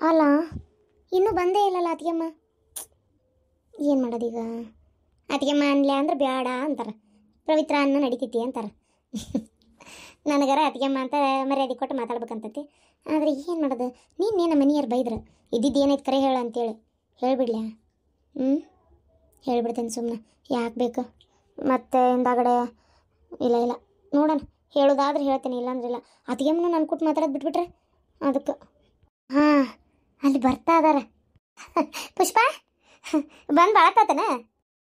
ಅಲ್ಲ ಇನ್ನೂ ಬಂದೇ ಇಲ್ಲಲ್ಲ ಅತ್ತಿಗೆಮ್ಮ. ಏನು ಮಾಡೋದೀಗ? ಅತ್ತಿಗೆಮ್ಮ ಅನ್ಲೆ ಅಂದ್ರೆ ಬೇಡ ಅಂತಾರೆ, ಪವಿತ್ರ ಅನ್ನ ನಡಿತೈತಿ ಅಂತಾರೆ. ನನಗರ ಅತ್ತಿಗೆಮ್ಮ ಅಂತ ಮರ್ಯಾದೆ ಕೊಟ್ಟು ಮಾತಾಡ್ಬೇಕಂತತಿ. ಆದರೆ ಏನು ಮಾಡೋದು? ನೀನು ನಮ್ಮ ಮನೆಯವ್ರು ಬೈದ್ರೆ ಇದ್ದಿದ್ದು ಏನೈತೆ ಕರೆ ಹೇಳು ಅಂತೇಳಿ ಹೇಳಿಬಿಡ್ಲ್ಯಾ? ಹೇಳಿಬಿಡ್ತೇನೆ ಸುಮ್ಮನೆ, ಯಾಕೆ ಬೇಕು ಮತ್ತೆ ಹಿಂದಾಗಡೆ. ಇಲ್ಲ ಇಲ್ಲ, ನೋಡೋಣ, ಹೇಳೋದಾದ್ರೆ ಹೇಳ್ತೇನೆ, ಇಲ್ಲಾಂದ್ರೆ ಇಲ್ಲ. ಅತ್ತಿಗೆಮ್ಮನು ನನ್ನ ಕೊಟ್ಟು ಮಾತಾಡೋದು ಬಿಟ್ಬಿಟ್ರೆ ಅದಕ್ಕೆ. ಹಾಂ, ಅಲ್ಲಿ ಬರ್ತಾ ಇದಾರೆ. ಪುಷ್ಪ ಬಂದು ಬಾಳತ್ತಾತನ?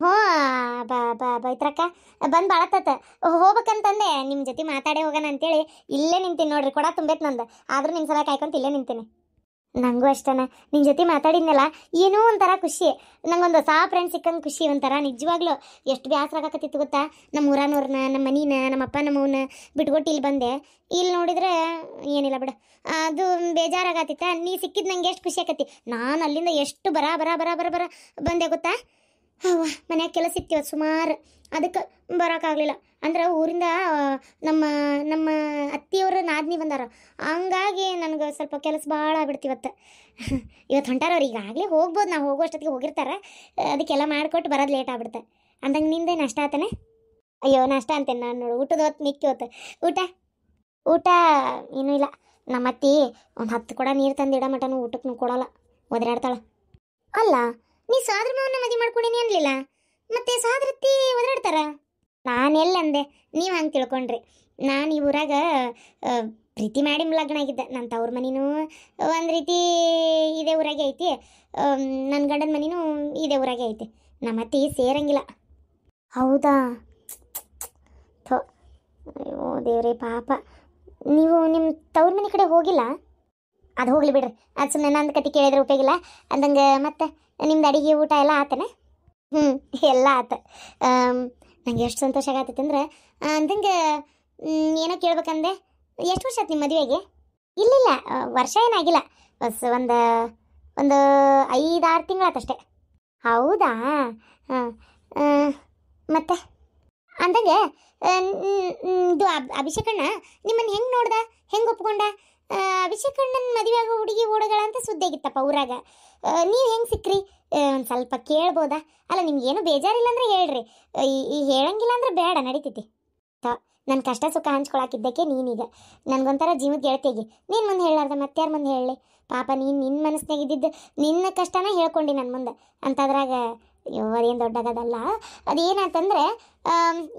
ಹ್ಞೂ ಬೈತ್ರಕ್ಕ ಬಂದು ಬಾಳತ್ತಾತ. ಹೋಗ್ಬೇಕಂತಂದೆ, ನಿಮ್ಮ ಜೊತೆ ಮಾತಾಡೇ ಹೋಗೋಣ ಅಂತೇಳಿ ಇಲ್ಲೇ ನಿಂತೀನಿ ನೋಡ್ರಿ. ಕೊಡ ತುಂಬೈತೆ ನಂದು, ಆದರೂ ನಿಮ್ಮ ಸಲ ಕಾಯ್ಕೊಂತ ಇಲ್ಲೇ ನಿಂತೀನಿ. ನನಗೂ ಅಷ್ಟನ, ನಿನ್ನ ಜೊತೆ ಮಾತಾಡಿದ್ನಲ್ಲ ಏನೋ ಒಂಥರ ಖುಷಿ. ನಂಗೊಂದು ಹೊಸ ಫ್ರೆಂಡ್ ಸಿಕ್ಕಂಗೆ ಖುಷಿ ಒಂಥರ. ನಿಜವಾಗ್ಲೂ ಎಷ್ಟು ಬೇಸರ ಆಗಕತ್ತಿತ್ತು ಗೊತ್ತಾ? ನಮ್ಮ ಊರನವ್ರನ್ನ, ನಮ್ಮ ಮನೀನ, ನಮ್ಮ ಅಪ್ಪ ನಮ್ಮವನ್ನ ಬಿಟ್ಕೊಟ್ಟು ಇಲ್ಲಿ ಬಂದೆ. ಇಲ್ಲಿ ನೋಡಿದ್ರೆ ಏನಿಲ್ಲ ಬಿಡು, ಅದು ಬೇಜಾರಾಗತ್ತಿತ್ತ. ನೀ ಸಿಕ್ಕಿದ್ದು ನಂಗೆ ಎಷ್ಟು ಖುಷಿ ಆಕತಿ. ನಾನು ಅಲ್ಲಿಂದ ಎಷ್ಟು ಬರ ಬರ ಬರ ಬರ ಬರ ಬಂದೆ ಗೊತ್ತಾ? ಅವ್ವ, ಮನ್ಯಾಗ ಕೆಲಸ ಇತ್ತು ಸುಮಾರು, ಅದಕ್ಕೆ ಬರೋಕ್ಕಾಗಲಿಲ್ಲ. ಅಂದ್ರೆ ಊರಿಂದ ನಮ್ಮ ನಮ್ಮ ಅತ್ತಿಯವರು ನಾದಿನಿ ಬಂದಾರ, ಹಂಗಾಗಿ ನನಗೆ ಸ್ವಲ್ಪ ಕೆಲಸ ಭಾಳ ಆಗ್ಬಿಡ್ತು ಇವತ್ತು ಹೊಂಟಾರವ್ರು. ಈಗಾಗಲೇ ಹೋಗ್ಬೋದು, ನಾವು ಹೋಗೋ ಅಷ್ಟೊತ್ತಿಗೆ ಹೋಗಿರ್ತಾರೆ. ಅದಕ್ಕೆಲ್ಲ ಮಾಡಿಕೊಟ್ಟು ಬರೋದು ಲೇಟ್ ಆಗ್ಬಿಡುತ್ತೆ. ಅಂದಂಗೆ ನಿಂದೆ ನಾಷ್ಟ ಆತನೆ? ಅಯ್ಯೋ, ನಾಷ್ಟ ಅಂತೇನೆ ನಾನು ನೋಡು, ಊಟದ ಹೊತ್ತು ಮಿಕ್ಕಿ ಹೊತ್ತು. ಊಟ ಏನೂ ಇಲ್ಲ. ನಮ್ಮ ಅತ್ತಿ ಒಂದು 10 ಕೊಡ ನೀರು ತಂದು ಇಡೋ ಮಟನೂ ಊಟಕ್ಕೆ ಕೊಡೋಲ್ಲ, ಒದರಾಡ್ತಾಳೆ. ಅಲ್ಲ, ನೀ ಸಾದ್ರ ಮಾವನ್ನ ಮದುವೆ ಮಾಡ್ಕೊಡೀನಿ ಅನ್ಲಿಲ್ಲ, ಮತ್ತೆ ಸಾದ್ರತ್ತಿ ಒದರಾಡ್ತಾರ? ನಾನೆಲ್ಲಂದೆ, ನೀವು ಹಂಗೆ ತಿಳ್ಕೊಂಡ್ರಿ. ನಾನು ಈ ಊರಾಗ ಪ್ರೀತಿ ಮಾಡಿ ಲಗ್ನ ಆಗಿದ್ದೆ. ನನ್ನ ತವ್ರ ಮನಿನೂ ಒಂದು ರೀತಿ ಇದೇ ಊರಾಗೆ ಐತಿ, ನನ್ನ ಗಂಡನ ಮನಿನೂ ಇದೇ ಊರಾಗೆ ಐತಿ. ನಮ್ಮ ಅತ್ತಿ ಸೇರಂಗಿಲ್ಲ. ಹೌದಾ? ಥೋ, ಅಯ್ಯೋ ದೇವ್ರೇ ಪಾಪ. ನೀವು ನಿಮ್ಮ ತವ್ರ ಮನೆ ಕಡೆ ಹೋಗಿಲ್ಲ? ಅದು ಹೋಗ್ಲಿ ಬಿಡ್ರಿ, ಅದು ಸುಮ್ಮನೆ ನಂದು ಕತೆ ಕೇಳಿದ್ರೆ ಉಪಯೋಗಿಲ್ಲ. ಅಂದಂಗೆ ಮತ್ತೆ ನಿಮ್ದು ಅಡಿಗೆ ಊಟ ಎಲ್ಲ ಆತನೆ? ಎಲ್ಲ ಆತ. ನಂಗೆ ಎಷ್ಟು ಸಂತೋಷ ಆಗತ್ತೈತೆ ಅಂದ್ರೆ, ಅಂದಂಗೆ ಏನೋ ಕೇಳ್ಬೇಕಂದೆ. ಎಷ್ಟು ವರ್ಷ ಆಯ್ತು ನಿಮ್ಮ ಮದುವೆಗೆ? ಇಲ್ಲ, ವರ್ಷ ಏನಾಗಿಲ್ಲ, ಒಂದು 5-6 ತಿಂಗಳಾತಷ್ಟೇ. ಹೌದಾ? ಹಾಂ. ಮತ್ತೆ ಅಂದಂಗೆ ಇದು ಅಭಿಷೇಕಣ್ಣ ನಿಮ್ಮನ್ನು ಹೆಂಗೆ ನೋಡ್ದ, ಹೆಂಗೆ ಒಪ್ಕೊಂಡ? ಅಭಿಷೇಕಣ್ಣನ ಮದುವೆ ಆಗೋ ಹುಡುಗಿ ಓಡಗಳ ಸುದ್ದಿ ಆಗಿತ್ತಪ್ಪ ಊರಾಗ. ನೀವು ಹೆಂಗೆ ಸಿಕ್ಕ್ರಿ? ಒಂದು ಸ್ವಲ್ಪ ಕೇಳ್ಬೋದಾ? ಅಲ್ಲ, ನಿಮ್ಗೇನು ಬೇಜಾರಿಲ್ಲ ಅಂದ್ರೆ ಹೇಳ್ರಿ, ಈ ಹೇಳಂಗಿಲ್ಲ ಅಂದ್ರೆ ಬೇಡ, ನಡೀತೈತಿ. ನನ್ನ ಕಷ್ಟ ಸುಖ ಹಂಚ್ಕೊಳಕಿದ್ದಕ್ಕೆ ನೀನೀಗ ನನಗೊಂಥರ ಜೀವದ ಗೆಳತಿಯಾಗಿ. ನೀನು ಮುಂದೆ ಹೇಳಾರ್ದ ಮತ್ತಾರು ಮುಂದೆ ಹೇಳಲಿ? ಪಾಪ ನೀನು ನಿನ್ನ ಮನಸ್ಸಿನಾಗ ಇದ್ದಿದ್ದು ನಿನ್ನ ಕಷ್ಟನ ಹೇಳ್ಕೊಂಡು ನನ್ನ ಮುಂದೆ ಅಂತದ್ರಾಗ. ಅಯ್ಯೋ, ಅದೇನು ದೊಡ್ಡಾಗದಲ್ಲ. ಅದೇನಂತಂದ್ರೆ,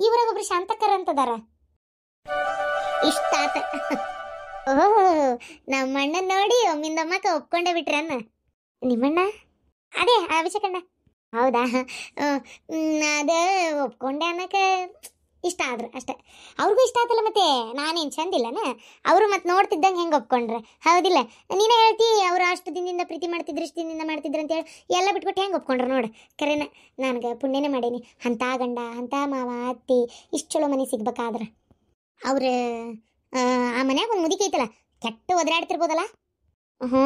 ಇವರಾಗ ಒಬ್ರು ಶಾಂತಕರ್ ಅಂತದಾರ. ಇಷ್ಟ ಆತ. ಓಹ್, ನಮ್ಮ ಅಣ್ಣನ ನೋಡಿ ಒಮ್ಮಿಂದಮ್ಮಕ್ಕ ಒಪ್ಕೊಂಡೇ ಬಿಟ್ರನ್ನ. ನಿಮ್ಮಣ್ಣ? ಅದೇ ಅಭಿಷೇಕಣ್ಣ. ಹೌದಾ? ಅದು ಒಪ್ಕೊಂಡೆ ಅನ್ನಕ್ಕೆ ಇಷ್ಟ ಆದ್ರು ಅಷ್ಟೆ. ಅವ್ರಿಗೂ ಇಷ್ಟ ಆತಲ್ಲ, ಮತ್ತೆ ನಾನೇನು ಚಂದಿಲ್ಲನ? ಅವರು ಮತ್ತೆ ನೋಡ್ತಿದ್ದಂಗೆ ಹೆಂಗೆ ಒಪ್ಕೊಂಡ್ರೆ ಹೌದಿಲ್ಲ? ನೀನೇ ಹೇಳ್ತಿ, ಅವರು ಅಷ್ಟು ದಿನದಿಂದ ಪ್ರೀತಿ ಮಾಡ್ತಿದ್ರು, ಇಷ್ಟು ದಿನದಿಂದ ಮಾಡ್ತಿದ್ರು ಅಂತೇಳಿ ಎಲ್ಲ ಬಿಟ್ಬಿಟ್ಟು ಹೆಂಗೆ ಒಪ್ಕೊಂಡ್ರು ನೋಡು. ಕರೆನ, ನನಗೆ ಪುಣ್ಯನೇ ಮಾಡೀನಿ. ಅಂಥ ಗಂಡ, ಅಂಥ ಮಾವ, ಅತ್ತಿ ಇಷ್ಟು ಚಲೋ ಮನೆ ಸಿಗ್ಬೇಕಾದ್ರೆ. ಅವ್ರು ಆ ಮನ್ಯಾಗ ಒಂದು ಮುದುಕಿ ಐತಲ್ಲ, ಕೆಟ್ಟ ಒದರಾಡ್ತಿರ್ಬೋದಲ್ಲ? ಹ್ಞೂ,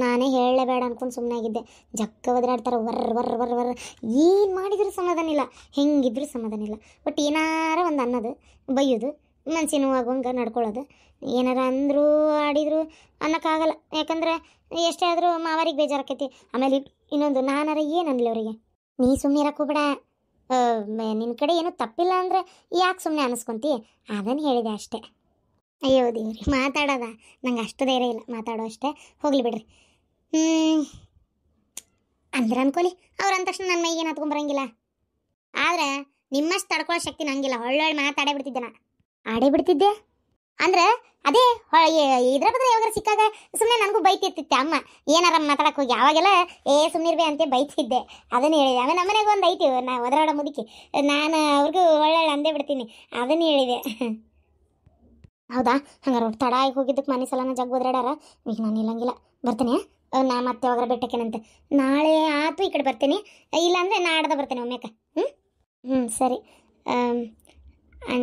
ನಾನೇ ಹೇಳಲೇಬೇಡ ಅನ್ಕೊಂಡು ಸುಮ್ಮನೆ ಆಗಿದ್ದೆ. ಜಕ್ಕ ಒದರಾಡ್ತಾರೆ, ವರ್ರ. ಏನು ಮಾಡಿದ್ರು ಸಮಾಧಾನ ಇಲ್ಲ, ಹೆಂಗಿದ್ರು ಸಮಾಧಾನ ಇಲ್ಲ. ಬಟ್ ಏನಾರ ಒಂದು ಅನ್ನೋದು, ಬೈಯೋದು, ಮನ್ಸಿನ ನೋವಾಗುವಂಗೆ ನಡ್ಕೊಳ್ಳೋದು. ಏನಾರ ಅಂದರೂ ಆಡಿದ್ರು ಅನ್ನೋಕ್ಕಾಗಲ್ಲ, ಯಾಕಂದ್ರೆ ಎಷ್ಟೇ ಆದರೂ ಮಾವಾರಿಗೆ ಬೇಜಾರಾಕೈತಿ. ಆಮೇಲೆ ಇನ್ನೊಂದು, ನಾನಾರ ಏನು ಅನ್ಲಿ ಅವರಿಗೆ? ನೀ ಸುಮ್ಮನೆ ಇರಕ್ಕೆ ಹೋಗ್ಬೇಡ. ನಿನ್ನ ಕಡೆ ಏನೂ ತಪ್ಪಿಲ್ಲ ಅಂದರೆ ಯಾಕೆ ಸುಮ್ಮನೆ ಅನ್ನಿಸ್ಕೊಂತಿ? ಅದನ್ನು ಹೇಳಿದೆ ಅಷ್ಟೇ. ಅಯ್ಯೋ ದೇವ್ರಿ, ಮಾತಾಡೋದ ನಂಗೆ ಅಷ್ಟು ಧೈರ್ಯ ಇಲ್ಲ, ಮಾತಾಡೋ ಅಷ್ಟೇ. ಹೋಗ್ಲಿ ಬಿಡ್ರಿ. ಅಂದ್ರೆ ಅನ್ಕೊಲಿ, ಅವ್ರು ಅಂದ ತಕ್ಷಣ ನನ್ನ ಮೈಗೆ ಏನು ಹತ್ಕೊಂಬರಂಗಿಲ್ಲ. ಆದ್ರೆ ನಿಮ್ಮಷ್ಟು ತಡ್ಕೊಳ್ಳೋ ಶಕ್ತಿ ನಂಗಿಲ್ಲ. ಒಳ್ಳೊಳ್ಳೆ ಮಾತಾಡೇ ಬಿಡ್ತಿದ್ದೆ, ನಾ ಆಡೇ ಬಿಡ್ತಿದ್ದೆ. ಅಂದ್ರೆ ಅದೇ ಇದ್ರ ಬದ್ರೆ ಯಾವಾಗ ಸಿಕ್ಕಾಗ ಸುಮ್ಮನೆ ನನಗೂ ಬೈತಿರ್ತಿತ್ತೆ ಅಮ್ಮ. ಏನಾರ ಮಾತಾಡಕ್ಕೆ ಹೋಗಿ ಯಾವಾಗೆಲ್ಲ ಸುಮ್ಮನಿರ್ಬೇ ಅಂತ ಬೈತಿದ್ದೆ. ಅದನ್ನು ಹೇಳಿದೆ. ಆಮೇಲೆ ನಮ್ಮನೆಗೆ ಒಂದು ಐತಿ ನಾ ಒದರಾಡೋ ಮುದುಕಿ, ನಾನು ಅವ್ರಿಗೂ ಒಳ್ಳೊಳ್ಳೆ ಅಂದೇ ಬಿಡ್ತೀನಿ, ಅದನ್ನು ಹೇಳಿದೆ. ಹೌದಾ? ಹಂಗಾರೆ ತಡ ಆಗಿ ಹೋಗಿದ್ದಕ್ಕೆ ಮನೆ ಸಲನ ಜಗ್ ಒದರಾಡಾರ. ಈಗ ನಾನು ಇಲ್ಲಂಗಿಲ್ಲ, ಬರ್ತೇನೆ. ನಾ ಮತ್ತೆ ಯಾವಾಗ ಬೆಟ್ಟಕ್ಕೇನಂತೆ ನಾಳೆ ಆತು ಈ ಕಡೆ ಬರ್ತೇನೆ, ಇಲ್ಲಾಂದರೆ ನಾಡ್ದ ಬರ್ತೇನೆ ಒಮ್ಮೆಕ. ಸರಿ.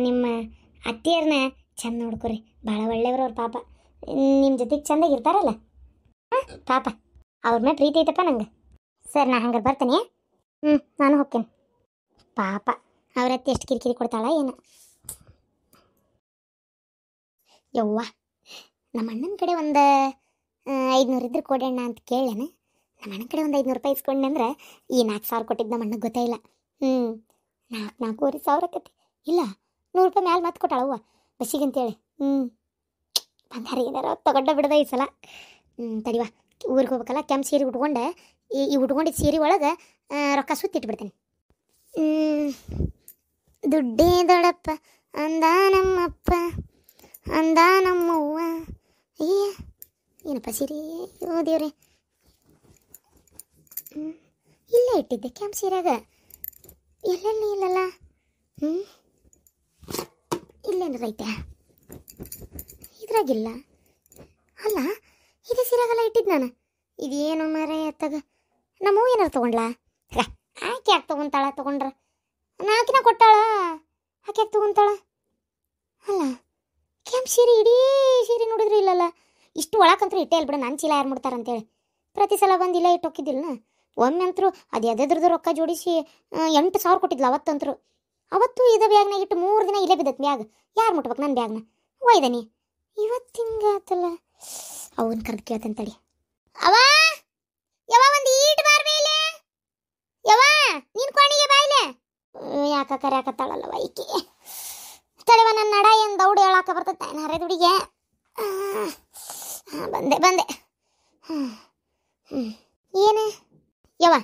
ನಿಮ್ಮ ಅತ್ತಿಯರನ್ನ ಚಂದ ನೋಡ್ಕೊರಿ, ಭಾಳ ಒಳ್ಳೆಯವ್ರು ಅವ್ರ. ಪಾಪ ನಿಮ್ಮ ಜೊತೆಗೆ ಚಂದಾಗಿರ್ತಾರಲ್ಲ, ಪಾಪ ಅವ್ರ ಮೇಲೆ ಪ್ರೀತಿ ಐತಪ್ಪ ನಂಗೆ. ಸರಿ, ನಾ ಹಂಗಾರೆ ಬರ್ತೇನೆ. ನಾನು ಹೋಗ್ತೇನೆ. ಪಾಪ ಅವ್ರ ಅತ್ತಿ ಎಷ್ಟು ಕಿರಿಕಿರಿ ಕೊಡ್ತಾಳ ಏನು. ಯವ್ವ, ನಮ್ಮ ಅಣ್ಣನ ಕಡೆ ಒಂದು 500 ಇದ್ರೆ ಕೊಡೋಣ ಅಂತ ಕೇಳೇನ. ನಮ್ಮ ಅಣ್ಣನ ಕಡೆ ಒಂದು 500 ರೂಪಾಯಿ ಇಸ್ಕೊಂಡೆ ಅಂದ್ರೆ ಈ 4,000 ಕೊಟ್ಟಿದ್ದು ನಮ್ಮ ಅಣ್ಣಗೆ ಗೊತ್ತಾಯಿಲ್ಲ. 4,000 ಕತೆ ಇಲ್ಲ 100 ರೂಪಾಯಿ ಮ್ಯಾಲೆ ಮತ್ತೆ ಕೊಟ್ಟಾಳವ್ವ ಬಸ್ಸಿಗೆ ಅಂತೇಳಿ. ಬಂದಾರ ಏನಾರ ತಗೊಂಡ ಬಿಡದ ಈ ಸಲ. ತಡಿವಾ ಊರಿಗೆ ಹೋಗ್ಬೇಕಲ್ಲ, ಕೆಂಪು ಸೀರೆ ಉಟ್ಕೊಂಡೆ ಈ ಉಟ್ಕೊಂಡಿದ್ದ ಸೀರೆ ಒಳಗೆ ರೊಕ್ಕ ಸುತ್ತಿಟ್ಬಿಡ್ತೇನೆ. ದುಡ್ಡೇ ದೊಡ್ಡಪ್ಪ ಅಂದ ನಮ್ಮಪ್ಪ ಅಂದ ನಮ್ಮವ್ವ. ಅಯ್ಯ ಏನಪ್ಪ ಸೀರೆ, ಓ ದೇವ್ರೆ, ಇಲ್ಲೇ ಇಟ್ಟಿದ್ದೆ ಕೆಂಪು ಸೀರೆಗ, ಎಲ್ಲೆಲ್ಲಿ ಇಲ್ಲಲ್ಲ. ಇಲ್ಲೇನಾರ ಐತೆ ಇದ್ರಾಗಿಲ್ಲ ಅಲ್ಲ, ಇದೇ ಸೀರೆಗೆಲ್ಲ ಇಟ್ಟಿದ್ದು ನಾನು. ಇದೇನು ಮರೆ ಎತ್ತಾಗ ನಮ್ಮವ್ವ ಏನಾರು ತೊಗೊಂಡ್ಲಾ? ಆಕೆ ಯಾಕೆ ತೊಗೊಂತಾಳ? ತೊಗೊಂಡ್ರ ನಾಕಿನ ಕೊಟ್ಟಾಳ, ಆಕೆ ಯಾಕೆ ತೊಗೊಂತಾಳ? ಅಲ್ಲ ಕೆಂಪು ಸೀರೆ ಇಡೀ ಸೀರೆ ನೋಡಿದ್ರೆ ಇಲ್ಲಲ್ಲ. ಇಷ್ಟು ಒಳಕಂತೂ ಇಟ್ಟೇ ಇಲ್ಲ ಬಿಡ, ನನ್ನ ಚೀಲ ಯಾರು ಮಾಡ್ತಾರಂತೇಳಿ ಪ್ರತಿ ಸಲ ಬಂದು ಇಲ್ಲ ಇಟ್ಟು ಹೋಗಿದ್ದಿಲ್ಲ. ಒಮ್ಮೆ ಅಂತರೂ ಅದು ಎದೆದ್ರದ್ದು ರೊಕ್ಕ ಜೋಡಿಸಿ 8,000 ಕೊಟ್ಟಿದ್ಲು ಅವತ್ತಂತರೂ. ಅವತ್ತು ಇದೇ ಬ್ಯಾಗ್ನಾಗ ಇಟ್ಟು 3 ದಿನ ಇಲ್ಲೇ ಬಿದ್ದತ್ ಬ್ಯಾಗ್. ಯಾರು ಮುಟ್ಬೇಕು ನನ್ನ ಬ್ಯಾಗ್ನ? ಒಯ್ದನಿ ಇವತ್ತು ಹಿಂಗಾತಲ್ಲ. ಅವನ್ ಕರೆದು ಕೇಳ್ತೇನೆ ತಡಿ. ಅವ ಯಾವ ಒಂದು ಈಟ್ ಬಾರ್ಬೇಲೆ ಯಾವ ನೀನು ಕೋಣಿಗೆ ಬಾಯ್ಲೆ. ಯಾಕ ಕರೆಯಾಕತ್ತಾಳಲ್ಲವ ಈಕಿ. ತಡಿವ ನನ್ನ ನಡ ಏನು ದೌಡು ಹೇಳಾಕ ಬರ್ತೈತೆ ನಾನು ಹರಿದುಡಿಗೆ. ಬಂದೆ ಏನು ಯವ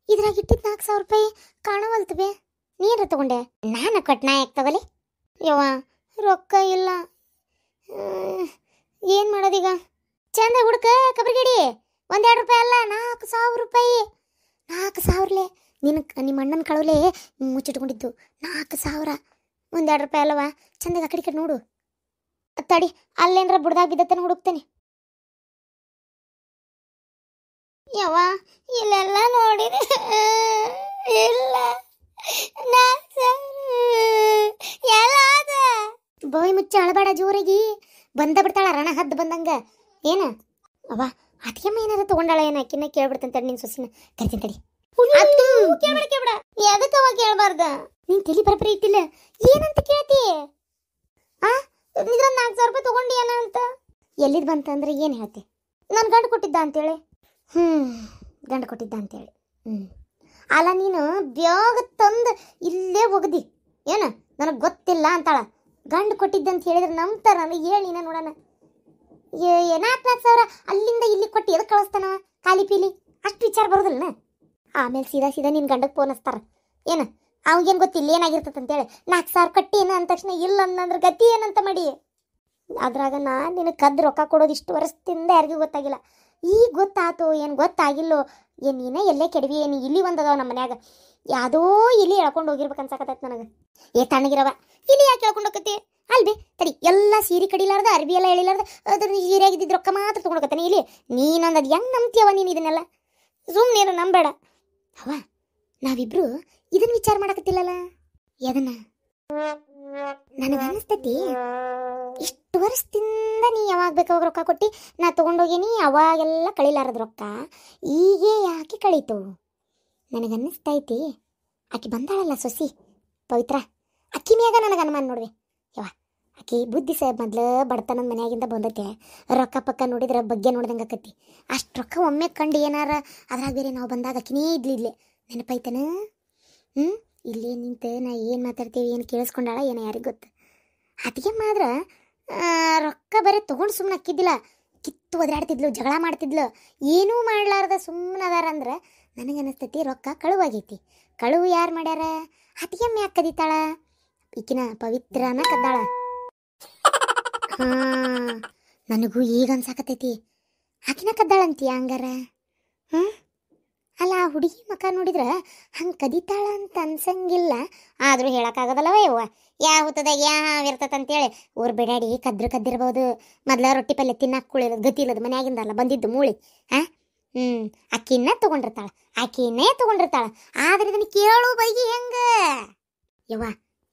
ಇದ್ರಾಗ ಇಟ್ಟಿದ್ದು 4,000 ರೂಪಾಯಿ ಕಾಣವಲ್ತವೆ. ನೀರ ತಗೊಂಡೆ? ನಾನು ಕಟ್ನಾ ಯಾಕೆ ತಗೊಲಿ ಯವ, ರೊಕ್ಕ ಇಲ್ಲ. ಏನು ಮಾಡೋದೀಗ? ಚಂದ ಹುಡ್ಕ ಕಬ್ರಿಗಡಿ. 1-2 ರೂಪಾಯಿ ಅಲ್ಲ, 4,000 ರೂಪಾಯಿ. 4,000ಲೇ ನಿಮ್ಮ ಅಣ್ಣನ ಕಳವಲೆ ಮುಚ್ಚಿಟ್ಕೊಂಡಿದ್ದು 4,000. 1-2 ರೂಪಾಯಿ ಅಲ್ಲವ? ಚಂದಾಗ ಆ ಕಡೆ ನೋಡು. ತಡಿ ಅಲ್ಲೇನ್ರ ಬುಡ್ದಾಗ ಬಿದ್ದತ್ತನ ಹುಡುಕ್ತೇನೆ. ಯವ್ವ ಇಲ್ಲೆಲ್ಲ ನೋಡಿರಿ ಇಲ್ಲ. ಬಾಯ್ ಮುಚ್ಚ ಅಳಬೇಡ ಜೋರಿಗೆ. ಬಂದ ಬಿಡ್ತಾಳ ರಣ ಹದ್ದು ಬಂದಂಗ. ಏನ ಅವ್ವ ಅದಕ್ಕೆಮ್ಮ ಏನಾರ ತಗೊಂಡಾಳ ಏನ? ಆಕಿನ ಕೇಳ್ಬಿಡ್ತಂತ ನಿನ್ ಸೊಸಿನ ಕರಿತೀನಿ ತಡಿ. ಕೇಳ್ಬೇಡ ಎದಕ್ಕವ ಕೇಳ್ಬಾರ್ದ? ನೀನ್ ತಲಿ ಬರಬರಿ ಇಟ್ಟಿಲ್ಲ ಏನಂತ ಕೇಳ್ತಿ? ಇದ್ರಂದ 4,000 ರೂಪಾಯಿ ತಗೊಂಡಿ ಏನ ಅಂತ ಎಲ್ಲಿದ್ ಬಂತಂದ್ರೆ ಏನು ಹೇಳ್ತಿ? ನಾನು ಗಂಡು ಕೊಟ್ಟಿದ್ದ ಅಂತೇಳಿ. ಗಂಡು ಕೊಟ್ಟಿದ್ದ ಅಂತೇಳಿ. ಅಲ್ಲ ನೀನು ಬ್ಯಾಗ ತಂದು ಇಲ್ಲೇ ಒಗದಿ ಏನು ನನಗೆ ಗೊತ್ತಿಲ್ಲ ಅಂತಾಳ. ಗಂಡು ಕೊಟ್ಟಿದ್ದಂತ ಹೇಳಿದ್ರೆ ನಂಬ್ತಾರ? ನನಗೆ ಹೇಳಿ ನೀನ ನೋಡೋಣ. 4,000 ಅಲ್ಲಿಂದ ಇಲ್ಲಿ ಕೊಟ್ಟು ಎದಕ್ಕೆ ಕಳಿಸ್ತಾನ? ಖಾಲಿ ಪೀಲಿ ಅಷ್ಟು ವಿಚಾರ ಬರೋದಿಲ್ಲ. ಆಮೇಲೆ ಸೀದಾ ನಿನ್ನ ಗಂಡಕ್ಕೆ ಫೋನ್ ಹಚ್ತಾರ. ಏನು ಅವಾಗೇನು ಗೊತ್ತಿಲ್ಲ ಏನಾಗಿರ್ತದೆ ಅಂತೇಳಿ. 4,000 ಕಟ್ಟಿ ಏನ ಅಂದ ತಕ್ಷಣ ಇಲ್ಲ ಅಂದಂದ್ರೆ ಗತಿ ಏನಂತ ಮಾಡಿ. ಅದ್ರಾಗ ನಾನು ನಿನಗೆ ಕದ್ದು ರೊಕ್ಕ ಕೊಡೋದು ಇಷ್ಟು ವರ್ಷದಿಂದ ಯಾರಿಗೂ ಗೊತ್ತಾಗಿಲ್ಲ. ಈಗ ಗೊತ್ತಾಯ್ತು. ಏನು ಗೊತ್ತಾಗಿಲ್ಲೋ ಏನು? ನೀನೇ ಎಲ್ಲೇ ಕೆಡವಿ ಏನು? ಇಲ್ಲಿ ಒಂದದಾವ ನಮ್ಮ ಮನ್ಯಾಗ. ಯಾವುದೋ ಇಲ್ಲಿ ಎಳ್ಕೊಂಡು ಹೋಗಿರ್ಬೇಕು ಅನ್ಸಕತ್ತೈತೆ ನನಗೆ. ತಣ್ಣಗಿರವ ಇಲ್ಲಿ ಯಾಕೆ ಎಳ್ಕೊಂಡು ಹೋಗತ್ತೆ? ಅಲ್ಬೇ ತಡಿ ಎಲ್ಲ ಸೀರೆ ಕಡಿಲಾರ್ದ ಅರ್ಬಿ ಎಲ್ಲ ಹೇಳಿಲಾರ್ದ ಅದ್ರ ಸೀರೆಯಾಗಿದ್ದಿದ್ದು ರೊಕ್ಕ ಮಾತ್ರ ತೊಗೊಂಡೋಗತ್ತಾನೆ ಇಲ್ಲಿ. ನೀನೊಂದು ಅದು ಹೆಂಗೆ ನಂಬ್ತೀಯವ ನೀನು ಇದನ್ನೆಲ್ಲ? ಸುಮ್ಮನೆ ನಂಬೇಡ ಅವ. ನಾವಿಬ್ರು ಇದನ್ನ ವಿಚಾರ ಮಾಡಕತ್ತಿಲ್ಲಲ್ಲ ಎದನ್ನ? ನನಗೆ ಅನ್ನಿಸ್ತೈತಿ ಇಷ್ಟು ವರ್ಷದಿಂದ ನೀ ಯಾವಾಗ ಬೇಕಾವಾಗ ರೊಕ್ಕ ಕೊಟ್ಟು ನಾ ತೊಗೊಂಡೋಗೀನಿ, ಅವಾಗೆಲ್ಲ ಕಳಿಲಾರದ ರೊಕ್ಕ ಈಗೇ ಯಾಕೆ ಕಳೀತು? ನನಗನ್ನಿಸ್ತೈತಿ ಆಕೆ ಬಂದಾಳಲ್ಲ ಸೊಸಿ ಪವಿತ್ರ, ಅಕ್ಕಿ ಮ್ಯಾಗ ನನಗೆ ಅನುಮಾನ ನೋಡ್ವೆ ಯವ್ವ. ಆಕೆ ಬುದ್ಧಿ ಮೊದ್ಲು ಬಡತನದ ಮನೆಯಾಗಿಂದ ಬಂದೈತೆ. ರೊಕ್ಕ ಪಕ್ಕ ನೋಡಿದ್ರೆ ಬಗ್ಗೆ ನೋಡ್ದಂಗೆ ಆಕತಿ. ಅಷ್ಟು ರೊಕ್ಕ ಒಮ್ಮೆ ಕಂಡು ಏನಾರ ಅದ್ರಾಗ ಬೇರೆ ನಾವು ಬಂದಾಗ ಅಕ್ಕಿನೇ ಇದ್ಲಿದ್ಲೆ ನೆನಪೈತನ? ಇಲ್ಲೇ ನಿಂತು ನಾ ಏನು ಮಾತಾಡ್ತೀವಿ ಏನು ಕೇಳಿಸ್ಕೊಂಡಾಳ ಏನೋ ಯಾರಿಗೆ ಗೊತ್ತು. ಅದಕ್ಕೆ ಮಾತ್ರ ರೊಕ್ಕ ಬರೀ ತೊಗೊಂಡು ಸುಮ್ಮನೆ ಅಕ್ಕಿದ್ದಿಲ್ಲ, ಕಿತ್ತು ಒದರಾಡ್ತಿದ್ಲು, ಜಗಳ ಮಾಡ್ತಿದ್ಲು. ಏನೂ ಮಾಡ್ಲಾರ್ದ ಸುಮ್ಮನೆ ಅದಾರ ಅಂದ್ರೆ ನನಗನ್ನಿಸ್ತೈತಿ ರೊಕ್ಕ ಕಳುವಾಗೈತಿ. ಕಳುವು ಯಾರು ಮಾಡ್ಯಾರ? ಅದಕ್ಕೆ ಯಾಕೆ ಕದೀತಾಳ? ಈಕಿನ ಪವಿತ್ರನ ಕದ್ದಾಳ. ನನಗೂ ಈಗ ಅನ್ಸಾಕತೈತಿ ಆಕಿನ ಕದ್ದಾಳಂತೀಯ ಹಂಗಾರ? ಅಲ್ಲ ಆ ಹುಡುಗಿ ಮಕ್ಕ ನೋಡಿದ್ರೆ ಹಂಗೆ ಕದೀತಾಳ ಅಂತ ಅನ್ಸಂಗಿಲ್ಲ. ಆದರೂ ಹೇಳೋಕ್ಕಾಗೋದಲ್ಲವ ಯವ್ವ, ಯಾವ ಹೊತ್ತದಾಗ ಯಾವ ಇರ್ತದಂತೇಳಿ. ಊರು ಬಿಡಾಡಿ ಕದ್ದಿರ್ಬೋದು. ಮೊದ್ಲ ರೊಟ್ಟಿ ಪಲ್ಯ ತಿನ್ನಕ್ಕೆ ಕುಳಿಯೋದು ಗತಿ ಇಲ್ಲದ ಮನ್ಯಾಗಿಂದಲ್ಲ ಬಂದಿದ್ದು ಮೂಳಿ. ಅಕ್ಕಿನ ತೊಗೊಂಡಿರ್ತಾಳ. ಆದ್ರೆ ಇದನ್ನು ಕೇಳೋ ಬೈಗಿ ಹೆಂಗ ಯವ್ವ?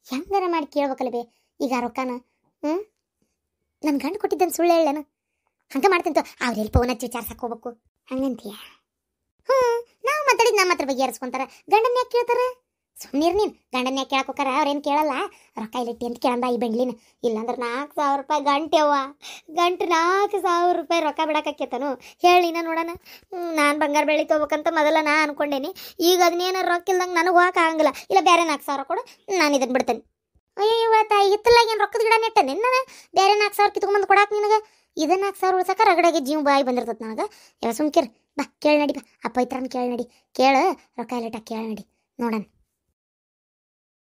ಹೆಂಗಾರ ಮಾಡಿ ಕೇಳ್ಬೇಕಲ್ಲ ಬೇ ಈಗ ಆ ರೊಕ್ಕನ. ನನ್ನ ಗಂಡು ಕೊಟ್ಟಿದ್ದನ್ನು ಸುಳ್ಳು ಹೇಳೇನ? ಹಂಗೆ ಮಾಡ್ತಂತ ಅವ್ರೆಲ್ಲಿ ಫೋನ್ ಹಚ್ಚಿ ವಿಚಾರ್ಸಕ್ಕೆ ಹೋಗ್ಬೇಕು ಹಂಗಂತೀಯ? ನಾವು ಮಾತಾಡಿದ್ದು ನಮ್ಮ ಹತ್ರ ಬಗ್ಗೆ ಹರಿಸ್ಕೊಂತಾರ, ಗಂಡನ ಯಾಕೆ ಕೇಳ್ತಾರ? ಸುಮ್ಮನಿರ್ ನೀನು ಗಂಡನ್ಯಾಗ ಕೇಳಕ್ಕೆ ಹೋಗಾರ ಅವ್ರೇನು ಕೇಳಲ್ಲ. ರೊಕ್ಕ ಇಲ್ಲಿಟ್ಟಿ ಅಂತ ಕೇಳಂದ ಈ ಬೆಂಡ್ಲಿನ. ಇಲ್ಲಾಂದ್ರೆ 4,000 ರೂಪಾಯಿ ಗಂಟೆ ಅವ್ವ. ಗಂಟೆ 4,000 ರೂಪಾಯಿ ರೊಕ್ಕ ಬಿಡಕ್ಕಾಕೇತನು ಹೇಳಿ ನೀನು ನೋಡೋಣ. ನಾನು ಬಂಗಾರ ಬೆಳ್ಳಿ ತೊಗೋಬೇಕಂತ ಮೊದಲ ನಾ ಅನ್ಕೊಂಡೇನಿ. ಈಗ ಅದನ್ನೇನಾರು ರೊಕ್ಕ ಇಲ್ದಂಗೆ ನನಗೆ ಹೋಗಕ್ಕೆ ಆಗಂಗಿಲ್ಲ. ಇಲ್ಲ ಬೇರೆ 4,000 ಕೊಡು, ನಾನು ಇದನ್ನು ಬಿಡ್ತೇನೆ. ಅಯ್ಯೋ ತಾಯಿ ಹಿತ್ತಲಾಗ ಏನು ರೊಕ್ಕದ ಗಿಡ ನೆಟ್ಟನೆ ನಾನು. ಬೇರೆ 4,000 ಕಿತ್ಕೊಂಬಂದು ಕೊಡಾಕ ನಿನಗೆ. ಇದು 4,000 ಉಳ್ಸಕ್ಕೆ ರಗಡೆಗೆ ಜೀವ ಬಾಯಿ ಬಂದಿರ್ತದೆ ನನಗೆ. ಯಾವ ಸುಮ್ಕಿರ್ ಬಾ ಕೇಳಿ ನಡಿ. ಬಾ ಅಪ್ಪ ಇತ್ರನ ಕೇಳಿ ನಡಿ. ಕೇಳು ರೊಕ್ಕ ಇಲ್ಲಿಟ್ಟ ಕೇಳಿ ನಡಿ ನೋಡೋಣ.